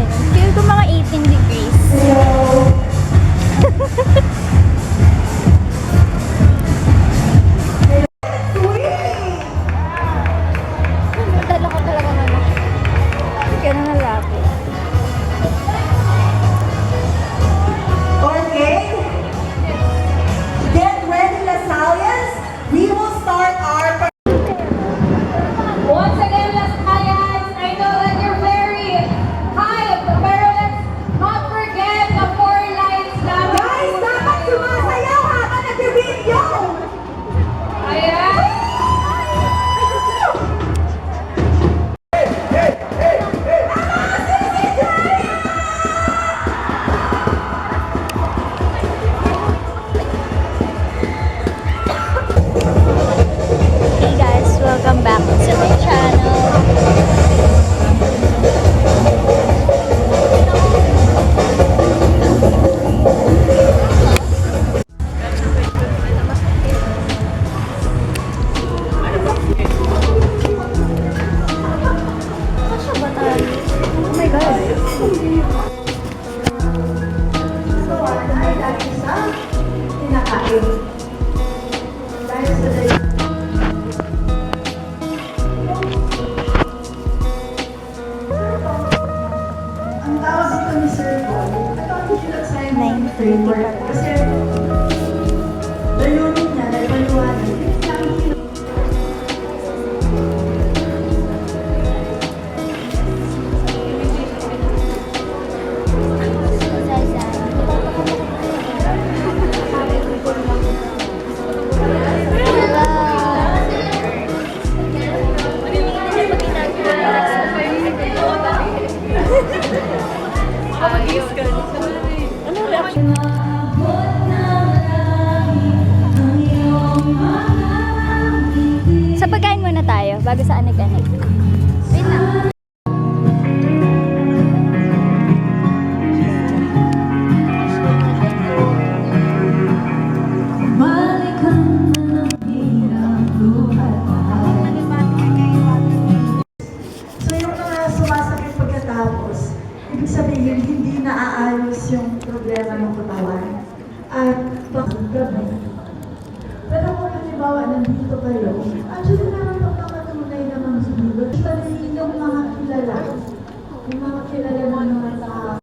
ngayon. Feel ko mga 18 degrees. Dala ko talaga naman. Ganun na lapit. Okay. Get ready, Lasalians. We will start our... Once again, Las Cayas, I know that you're very hyped, pero let's not forget the 4 lines lang. Guys, dapat sumasayaw habang nag-video! Ayan. Hey guys, welcome back to my channel. Kasya ba tayo? Oh my God. Ang tawag dito ni Sir Paul, hindi lang sa 9:30 pa. Kasi, layunin niya, dahil paliwanag. Ano reaction? Sa pagkain muna tayo, bago sa anik-anik. Wait lang. So yung mga sumasakit pagkatapos, ibig sabihin hindi naaayos yung problema ng katawan. At bakit gabi? Pero kung halimbawa nandito kayo, actually naman pagkakatunay naman siguro. Pati yung mga kilala, yung mga kilala mo naman sa...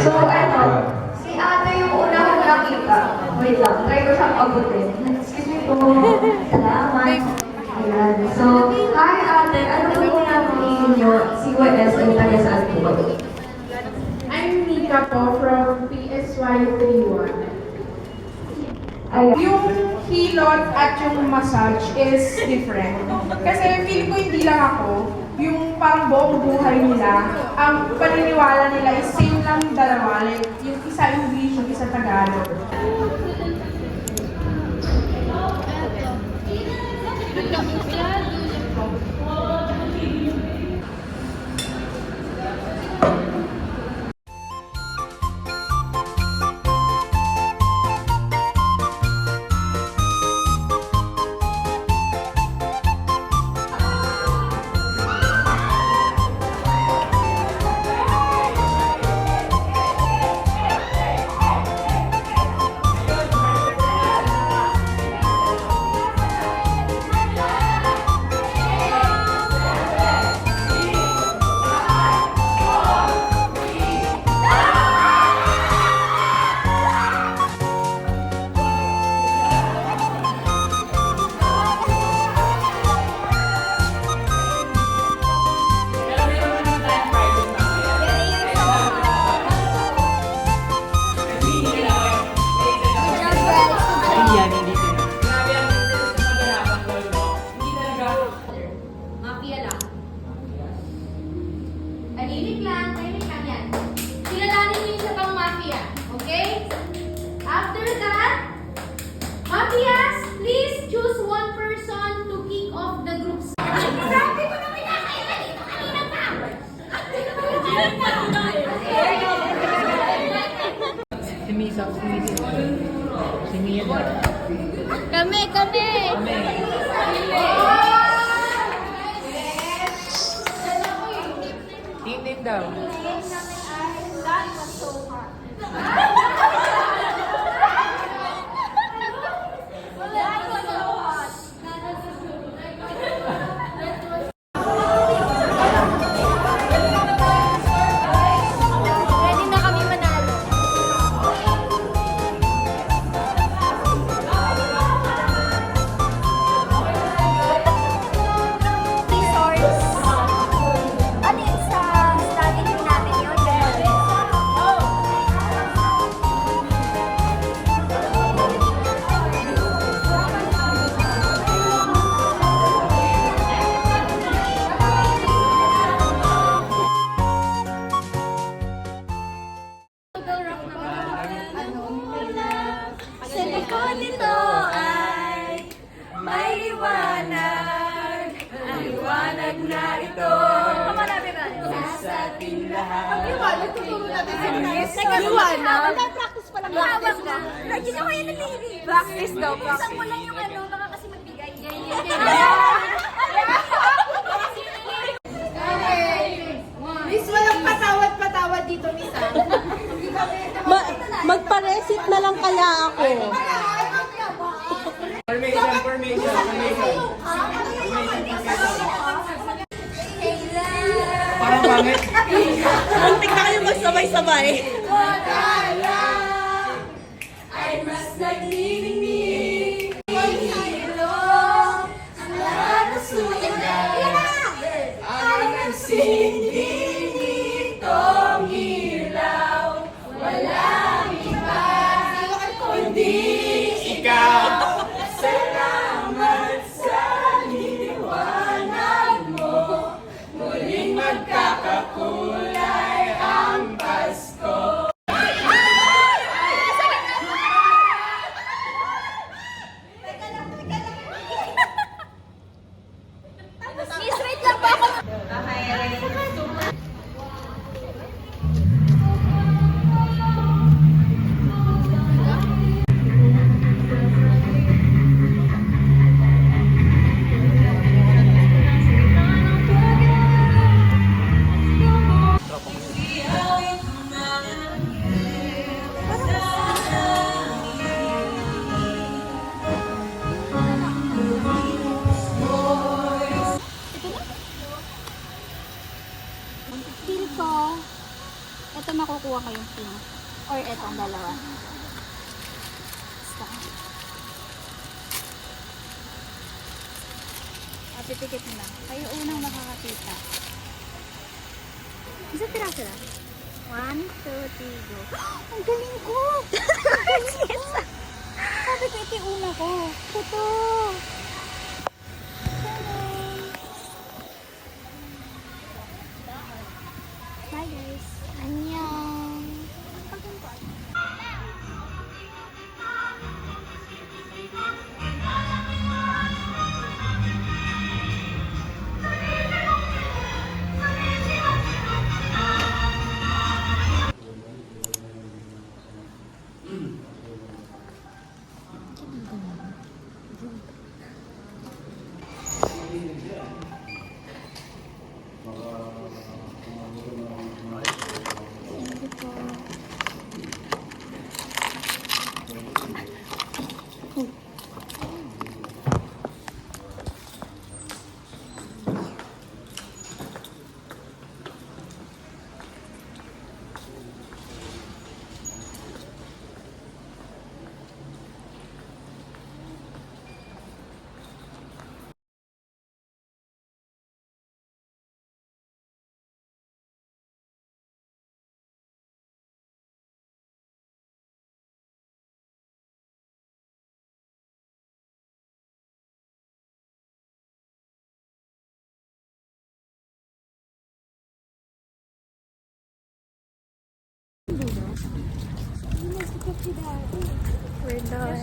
So ano, si ate yung una kong nakita. Wait lang, try ko siyang abutin. Excuse me po. Salamat. Ayan. So, hi ate, ano po yung namin niyo? Si WS ay taga saan po? I'm Mika po from PSY31. Ayan. Yung hilot at yung massage is different. Kasi feel ko hindi lang ako, yung parang buong buhay nila, ang paniniwala nila is same lang yung dalawa. Like, yung isa English, yung isa Tagalog. Tahimik lang yan. Kilalanin niyo yung isa pang mafia. Okay? After that, mafias, please choose one person to kick off the group. Sabi ko na pinakailan dito kanina pa! Si Misa. Si Mia. Kami! Team daw. topic namin ay That Was So Hot. That was so hot. Ready na kami manalo. Resource. Ano yun sa strategy natin yun? Sa likod nito ay may liwanag. Ang liwanag na ito. Kamalabi ba? Sa ating lahat. Ang liwanag, tuturo natin sa miss. Liwanag? Practice pa lang. Hawak ka. Lagi na kayo nalilig. Practice daw. Isang mo lang yung ano, baka kasi magbigay. Miss, walang patawad-patawad dito, Miss. Magpa-resit na lang kaya ako. Parang pangit. Muntik na kayo magsabay-sabay. Miss, wait lang po ako. Feel ko, ito makukuha ko yung pink. Or etong dalawa. Basta. Pipikit mo lang. Kayo unang makakakita. Isang piraso lang. 1, 2, 3, go. Ang galing ko! Sabi ko ito yung una ko. Ito. Bye guys. Annyeong. We're done.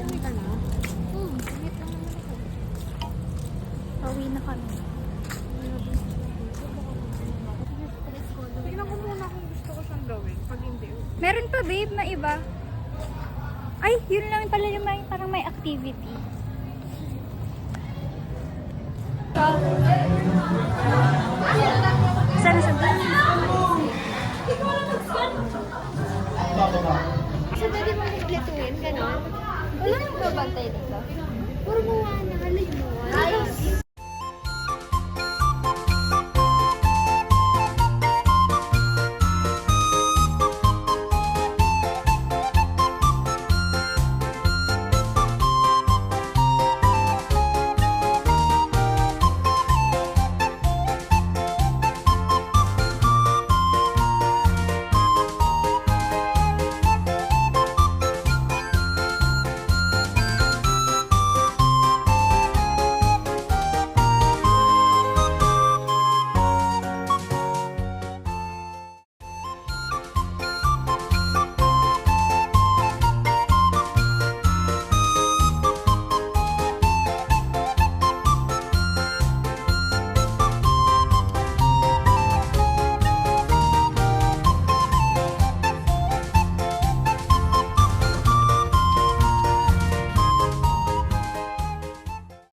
Pauwi na kami. Tignan ko muna kung gusto ko siyang gawin. Pag hindi, Meron pa babe na iba. Ay, yun lang pala yung may, parang may activity. Sana sa respetuhin, gano'n. Wala nang babantay dito. Puro Moana, hala yung Moana.